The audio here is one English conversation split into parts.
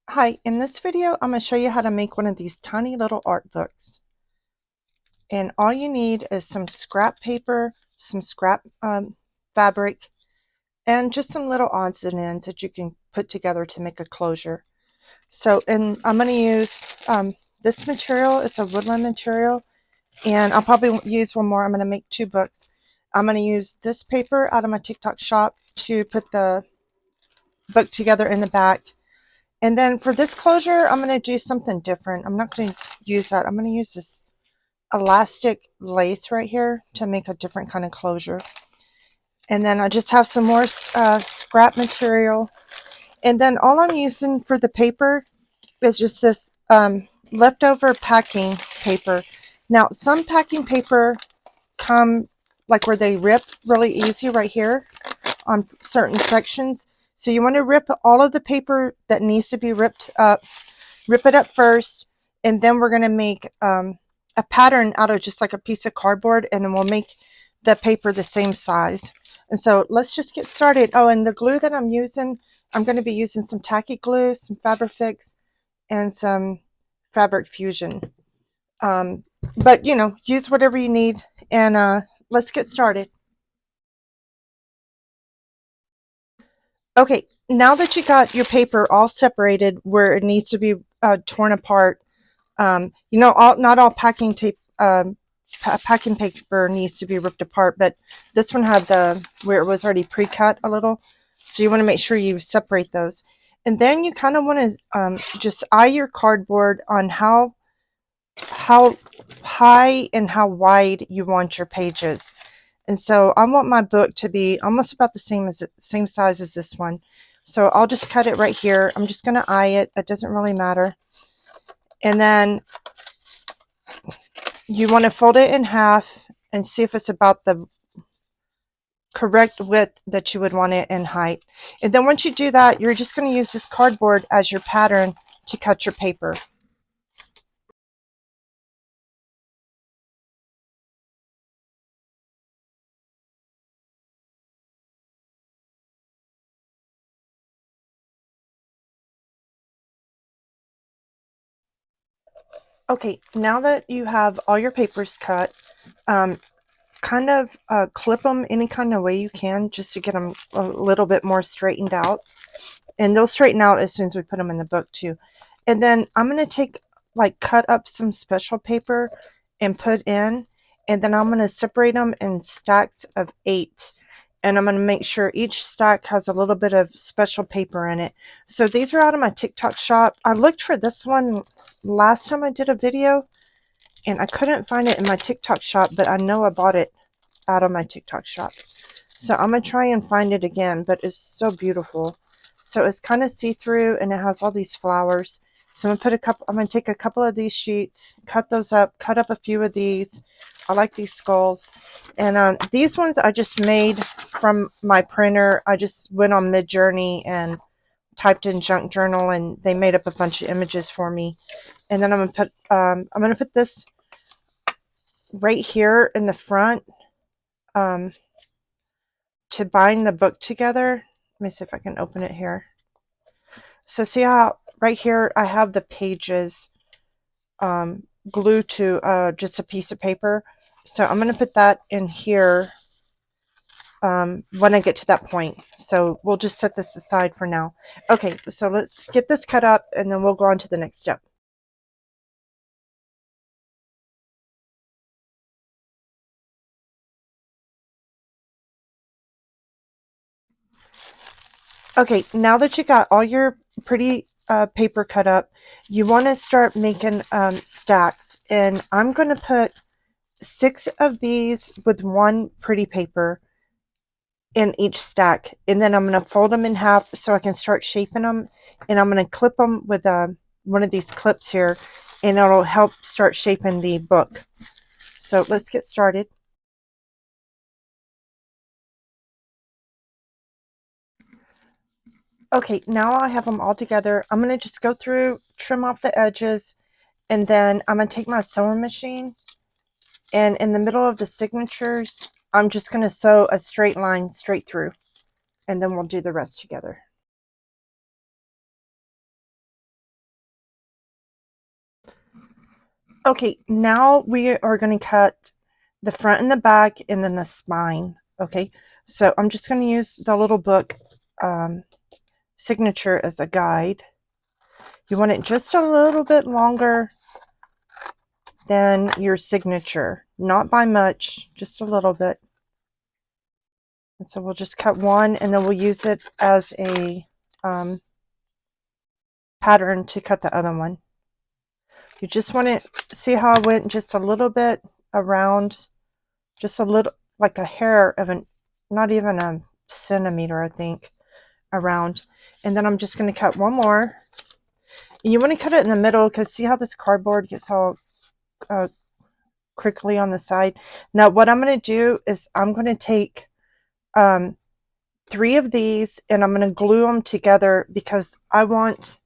Hi, in this video, I'm going to show you how to make one of these tiny little art books. And all you need is some scrap paper, some scrap fabric, and just some little odds and ends that you can put together to make a closure. And I'm going to use this material. It's a woodland material, and I'll probably use one more. I'm going to make two books. I'm going to use this paper out of my TikTok shop to put the book together in the back. And then for this closure, I'm going to do something different. I'm not going to use that. I'm going to use this elastic lace right here to make a different kind of closure. And then I just have some more scrap material. And then all I'm using for the paper is just this leftover packing paper. Now, some packing paper come like where they rip really easy right here on certain sections. So you want to rip all of the paper that needs to be ripped up, rip it up first, and then we're going to make a pattern out of just like a piece of cardboard, and then we'll make the paper the same size. And so let's just get started. Oh, and the glue that I'm using, I'm going to be using some tacky glue, some Fabrifix, and some Fabric Fusion. But you know, use whatever you need, and let's get started. Okay, now that you got your paper all separated where it needs to be torn apart, you know, not all packing tape, packing paper needs to be ripped apart, but this one had where it was already pre-cut a little, so you want to make sure you separate those. And then you kind of want to just eye your cardboard on how high and how wide you want your pages. And so I want my book to be almost about the same size as this one. So I'll just cut it right here. I'm just going to eye it. It doesn't really matter. And then you want to fold it in half and see if it's about the correct width that you would want it in height. And then once you do that, you're just going to use this cardboard as your pattern to cut your paper. Okay, now that you have all your papers cut, kind of clip them any kind of way you can just to get them a little bit more straightened out. And they'll straighten out as soon as we put them in the book too. And then I'm going to cut up some special paper and put in, and then I'm going to separate them in stacks of 8. And I'm going to make sure each stack has a little bit of special paper in it. So these are out of my TikTok shop. I looked for this one last time I did a video, and I couldn't find it in my TikTok shop, but I know I bought it out of my TikTok shop. So I'm going to try and find it again, but it's so beautiful. So it's kind of see-through, and it has all these flowers. So I'm going to take a couple of these sheets, cut those up, cut up a few of these. I like these skulls. And these ones I just made from my printer. I just went on Midjourney and typed in junk journal, and they made up a bunch of images for me. And then I'm going to put this right here in the front to bind the book together. Let me see if I can open it here. So see how right here I have the pages glued to just a piece of paper. So I'm going to put that in here when I get to that point. So we'll just set this aside for now. Okay, so let's get this cut up, and then we'll go on to the next step. Okay, now that you got all your pretty paper cut up, you want to start making stacks. And I'm going to put 6 of these with one pretty paper in each stack. And then I'm going to fold them in half so I can start shaping them. And I'm going to clip them with one of these clips here, and it'll help start shaping the book. So let's get started. Okay, now I have them all together. I'm going to just go through, trim off the edges, and then I'm going to take my sewing machine, and in the middle of the signatures, I'm just going to sew a straight line straight through, and then we'll do the rest together. Okay, now we are going to cut the front and the back and then the spine. Okay, so I'm just going to use the little book signature as a guide. You want it just a little bit longer than your signature, not by much, just a little bit. And so we'll just cut one and then we'll use it as a pattern to cut the other one. You just want to see how I went just a little bit around, just a little, like a hair of an, not even a centimeter, I think, around. And then I'm just going to cut one more. And you want to cut it in the middle because see how this cardboard gets all crinkly on the side. Now what I'm going to do is I'm going to take 3 of these and I'm going to glue them together because I want,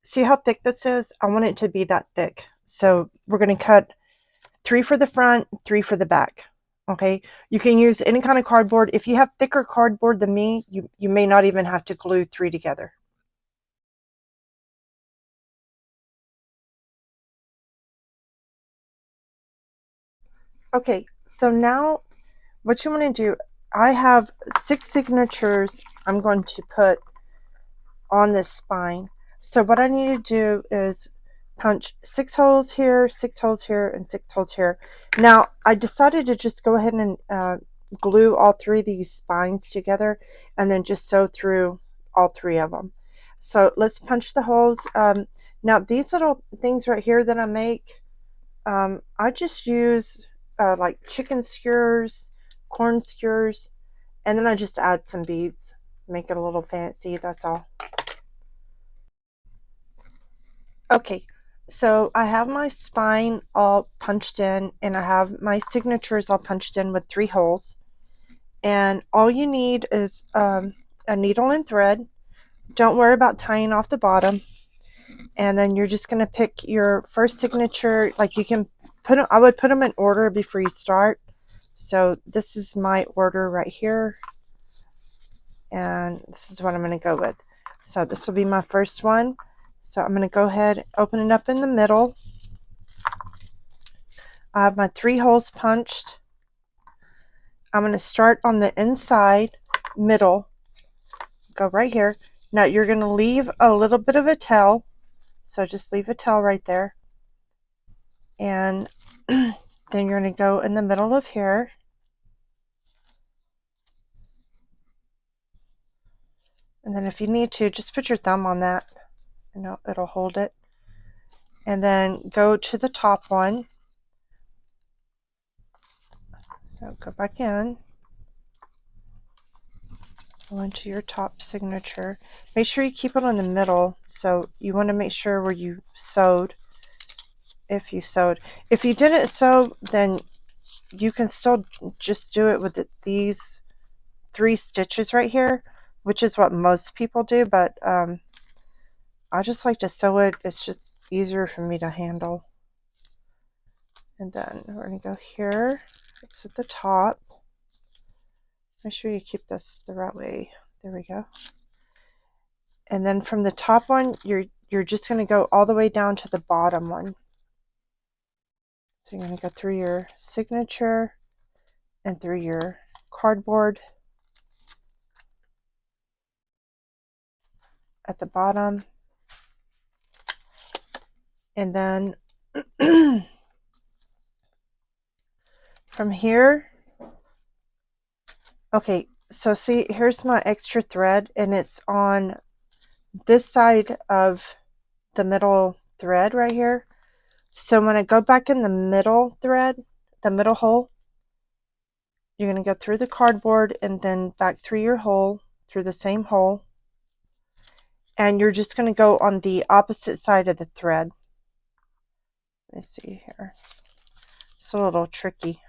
see how thick this is? I want it to be that thick. So we're going to cut 3 for the front, 3 for the back. Okay, you can use any kind of cardboard. If you have thicker cardboard than me, you may not even have to glue 3 together. Okay, so now what you want to do, I have 6 signatures I'm going to put on this spine. So what I need to do is punch 6 holes here, 6 holes here, and 6 holes here. Now I decided to just go ahead and glue all 3 of these spines together and then just sew through all 3 of them. So let's punch the holes. Now these little things right here that I make, I just use like chicken skewers, corn skewers, and then I just add some beads, make it a little fancy, that's all. Okay, so I have my spine all punched in and I have my signatures all punched in with 3 holes. And all you need is a needle and thread. Don't worry about tying off the bottom. And then you're just going to pick your first signature. Like you can put them, I would put them in order before you start. So this is my order right here. And this is what I'm going to go with. So this will be my first one. So I'm going to go ahead, open it up in the middle. I have my 3 holes punched. I'm going to start on the inside, middle, go right here. Now you're going to leave a little bit of a tail. So just leave a tail right there. And then you're going to go in the middle of here. And then if you need to, just put your thumb on that. It'll hold it. And then go to the top one. So go back in. Go into your top signature. Make sure you keep it in the middle. So you want to make sure where you sewed. If you sewed. If you didn't sew, then you can still just do it with these 3 stitches right here, which is what most people do, but I just like to sew it. It's just easier for me to handle. And then we're going to go here, fix at the top. Make sure you keep this the right way. There we go. And then from the top one, you're just going to go all the way down to the bottom one. So you're going to go through your signature and through your cardboard at the bottom. And then from here, okay, so see, here's my extra thread and it's on this side of the middle thread right here. So when I go back in the middle thread, the middle hole, you're going to go through the cardboard and then back through your hole, through the same hole. And you're just going to go on the opposite side of the thread. Let me see here. It's a little tricky.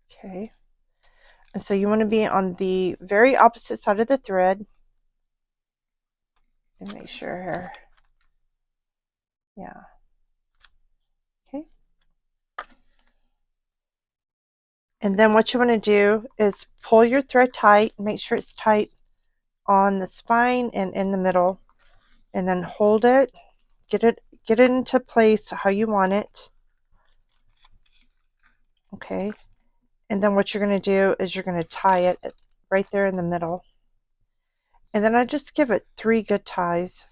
Okay. And so you want to be on the very opposite side of the thread. And make sure here. Yeah. Okay. And then what you want to do is pull your thread tight. Make sure it's tight on the spine and in the middle. and then hold it, get it into place how you want it. Okay, and then what you're going to do is you're going to tie it right there in the middle, and then I just give it 3 good ties.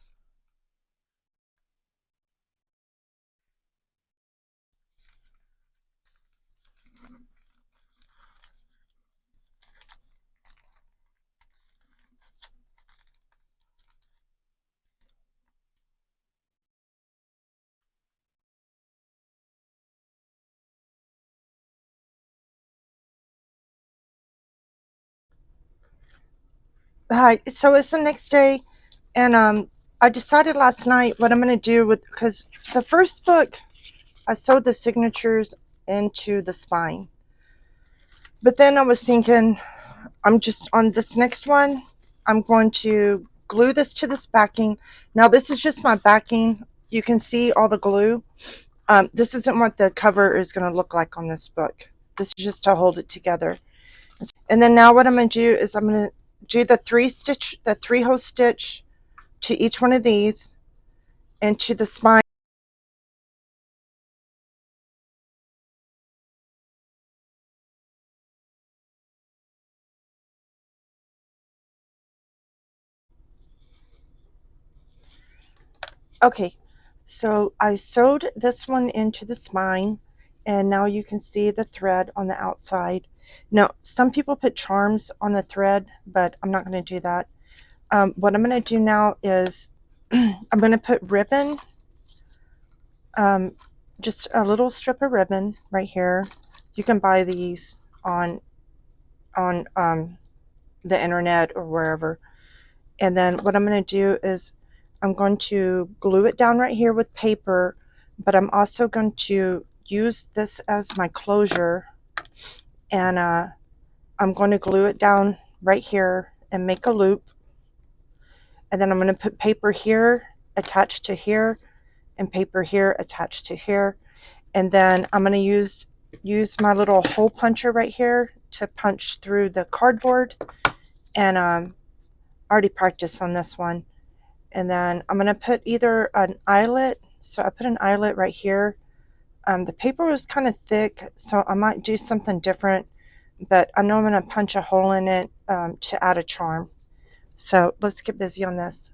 Hi, so it's the next day, and I decided last night what I'm going to do with, because the first book I sewed the signatures into the spine, but then I was thinking I'm just on this next one, I'm going to glue this to this backing. Now this is just my backing. You can see all the glue. This isn't what the cover is going to look like on this book. This is just to hold it together. And then now what I'm going to do is I'm going to do the 3-hole stitch to each one of these and to the spine. Okay, so I sewed this one into the spine, and now you can see the thread on the outside. Now, some people put charms on the thread, but I'm not going to do that. What I'm going to do now is I'm going to put ribbon, um, just a little strip of ribbon right here. You can buy these on the internet or wherever. And then what I'm going to do is I'm going to glue it down right here with paper, but I'm also going to use this as my closure, and I'm going to glue it down right here and make a loop. And then I'm going to put paper here attached to here and paper here attached to here. And then I'm going to use my little hole puncher right here to punch through the cardboard. And I already practiced on this one. And then I'm going to put either an eyelet. So I put an eyelet right here. The paper was kind of thick, so I might do something different, but I know I'm going to punch a hole in it to add a charm. So let's get busy on this.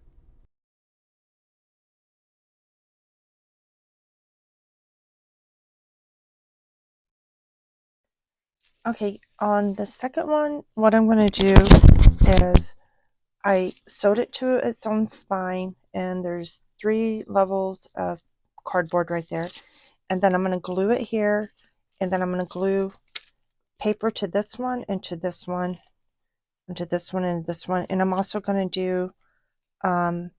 Okay, on the second one, what I'm going to do is I sewed it to its own spine, and there's 3 levels of cardboard right there. And then I'm going to glue it here, and then I'm going to glue paper to this one and to this one and to this one and this one. And I'm also going to do I'm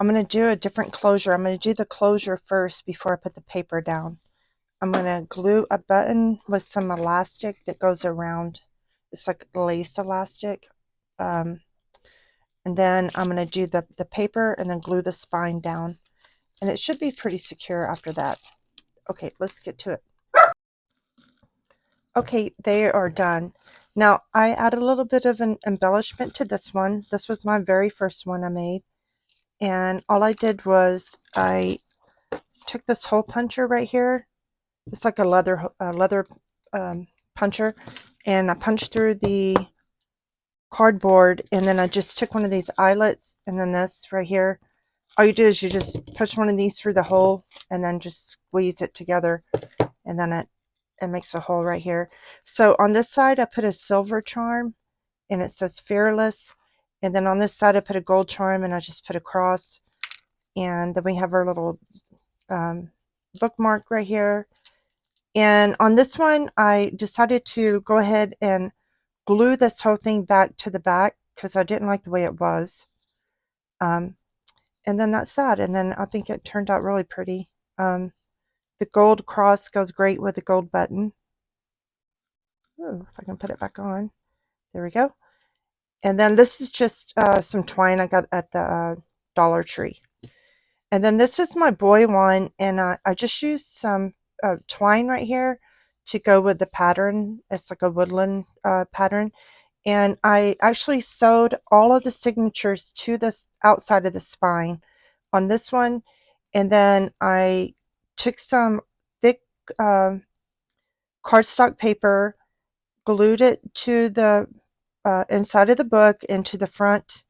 going to do a different closure. I'm going to do the closure first before I put the paper down. I'm going to glue a button with some elastic that goes around. It's like lace elastic. And then I'm going to do the paper and then glue the spine down. And it should be pretty secure after that. Okay, let's get to it. Okay, they are done. Now, I add a little bit of an embellishment to this one. This was my very first one I made. And all I did was I took this hole puncher right here. It's like a leather puncher. And I punched through the cardboard, and then I just took one of these eyelets, and then this right here. All you do is you just push one of these through the hole and then just squeeze it together, and then it makes a hole right here. So on this side I put a silver charm and it says fearless, and then on this side I put a gold charm and I just put a cross, and then we have our little bookmark right here. And on this one I decided to go ahead and glue this whole thing back to the back because I didn't like the way it was. And then that's that. And then I think it turned out really pretty. The gold cross goes great with the gold button. Ooh, if I can put it back on. There we go. And then this is just some twine I got at the Dollar Tree. And then this is my boy one, and I just used some twine right here to go with the pattern. It's like a woodland pattern. And I actually sewed all of the signatures to this outside of the spine on this one. And then I took some thick cardstock paper, glued it to the inside of the book and to the front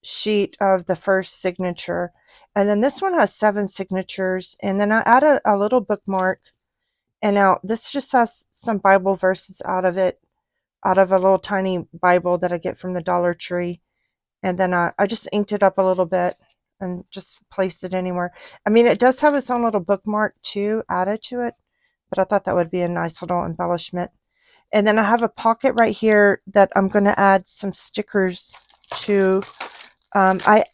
sheet of the first signature. And then this one has 7 signatures. And then I added a little bookmark. And now this just has some Bible verses out of it, out of a little tiny Bible that I get from the Dollar Tree. And then I just inked it up a little bit and just placed it anywhere. I mean, it does have its own little bookmark too added to it, but I thought that would be a nice little embellishment. And then I have a pocket right here that I'm going to add some stickers to. I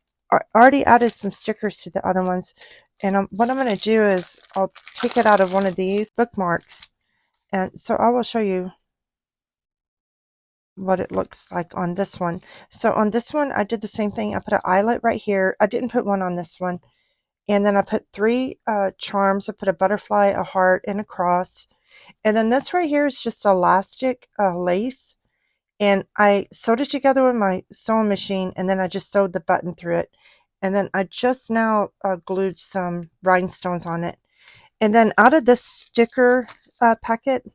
already added some stickers to the other ones. And what I'm going to do is I'll take it out of one of these bookmarks. And so I will show you what it looks like on this one. So on this one, I did the same thing. I put an eyelet right here. I didn't put one on this one. And then I put 3 charms. I put a butterfly, a heart, and a cross. And then this right here is just elastic lace. And I sewed it together with my sewing machine, and then I just sewed the button through it. And then I just now glued some rhinestones on it. And then out of this sticker packet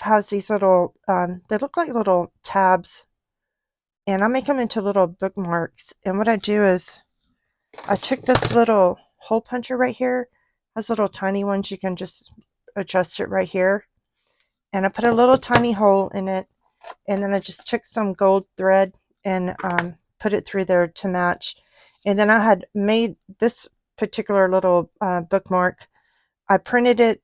has these little, they look like little tabs. And I make them into little bookmarks. And what I do is I took this little hole puncher right here. Has little tiny ones. You can just adjust it right here. And I put a little tiny hole in it. And then I just took some gold thread and put it through there to match. And then I had made this particular little bookmark. I printed it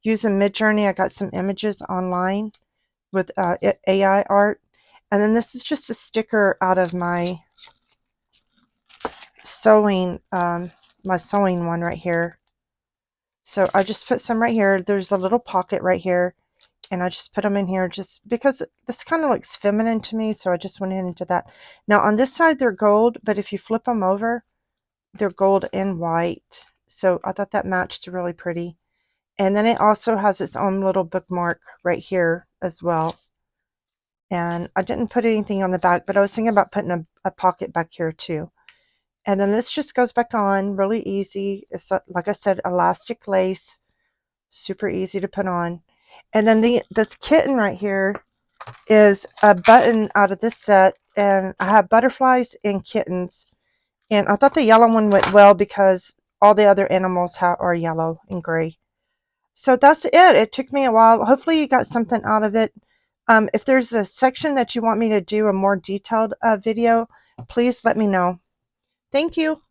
using Midjourney. I got some images online with AI art. And then this is just a sticker out of my sewing one right here. So I just put some right here. There's a little pocket right here. And I just put them in here just because this kind of looks feminine to me. So I just went into that. Now on this side, they're gold. But if you flip them over, they're gold and white. So I thought that matched really pretty. And then it also has its own little bookmark right here as well. And I didn't put anything on the back, but I was thinking about putting a pocket back here too. And then this just goes back on really easy. It's like I said, elastic lace, super easy to put on. And then this kitten right here is a button out of this set, and I have butterflies and kittens. And I thought the yellow one went well because all the other animals are yellow and gray. So that's it. It took me a while. Hopefully you got something out of it. If there's a section that you want me to do a more detailed video, please let me know. Thank you.